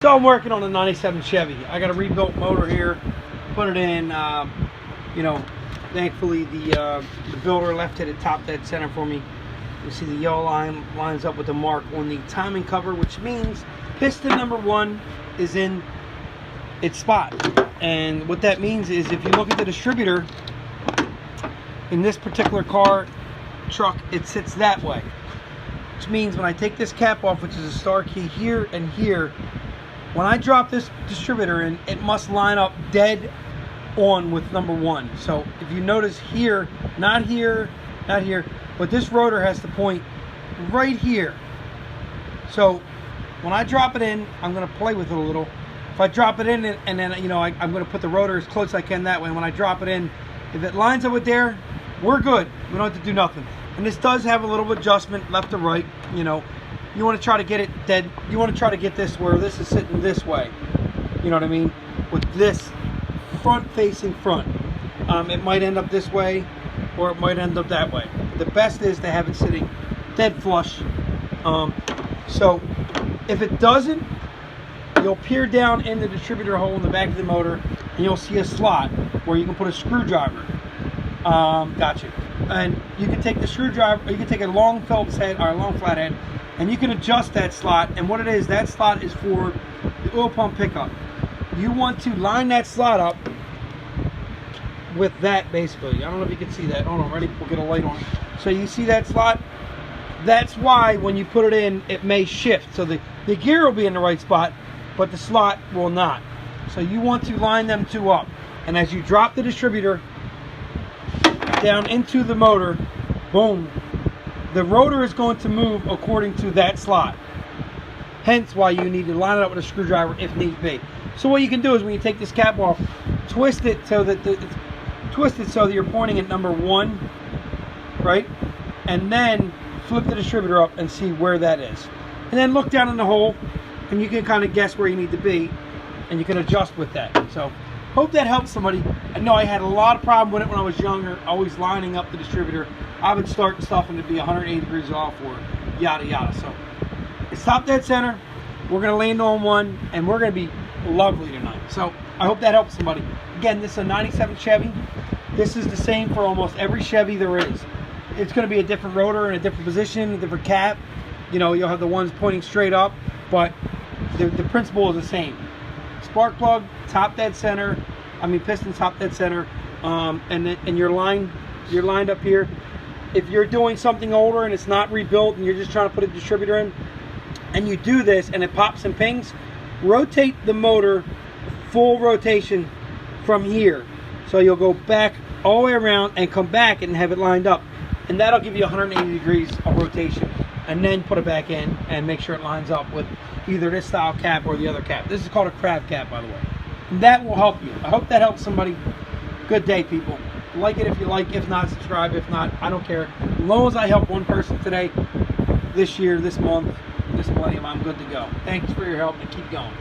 So I'm working on a 97 Chevy. I got a rebuilt motor here, put it in, you know, thankfully the builder left it at top dead center for me. You see the yellow line lines up with the mark on the timing cover, which means piston number 1 is in its spot. And what that means is if you look at the distributor, in this particular truck, it sits that way. Which means when I take this cap off, which is a star key here and here, when I drop this distributor in, it must line up dead on with number 1. So if you notice here, not here, not here, but this rotor has to point right here. So when I drop it in, I'm going to play with it a little. If I drop it in and then, you know, I'm going to put the rotor as close as I can that way. When I drop it in, if it lines up with there, we're good. We don't have to do nothing. And this does have a little adjustment left to right, you know. You want to try to get it dead. You want to try to get this where this is sitting this way. You know what I mean? With this front facing front. It might end up this way or it might end up that way. The best is to have it sitting dead flush. So if it doesn't, you'll peer down in the distributor hole in the back of the motor and you'll see a slot where you can put a screwdriver. Gotcha. And you can take the screwdriver, or you can take a long Phillips head or a long flathead, and you can adjust that slot. And what it is, that slot is for the oil pump pickup. You want to line that slot up with that, basically. I don't know if you can see that. Hold on, ready? We'll get a light on it. So you see that slot? That's why when you put it in, it may shift. So the gear will be in the right spot, but the slot will not. So you want to line them two up. And as you drop the distributor down into the motor, boom, the rotor is going to move according to that slot. Hence why you need to line it up with a screwdriver if need be. So what you can do is when you take this cap off, twist it so that you're pointing at number 1, right? And then flip the distributor up and see where that is. And then look down in the hole and you can kind of guess where you need to be and you can adjust with that. So hope that helps somebody. I know I had a lot of problem with it when I was younger, always lining up the distributor. I would start stuff and it'd be 180 degrees off or yada yada. So it's top dead center. We're gonna land on one and we're gonna be lovely tonight. So I hope that helps somebody. Again, this is a 97 Chevy. This is the same for almost every Chevy there is. It's gonna be a different rotor in a different position, a different cap. You know, you'll have the ones pointing straight up, but the principle is the same. Spark plug, top dead center. I mean piston top dead center, and you're lined up here. If you're doing something older and it's not rebuilt and you're just trying to put a distributor in, and you do this and it pops and pings, rotate the motor full rotation from here. So you'll go back all the way around and come back and have it lined up, and that'll give you 180 degrees of rotation. And then put it back in and make sure it lines up with either this style cap or the other cap. This is called a crab cap, by the way. And that will help you. I hope that helps somebody. Good day, people. Like it if you like. If not, subscribe. If not, I don't care. As long as I help one person today, this year, this month, this millennium, I'm good to go. Thanks for your help and keep going.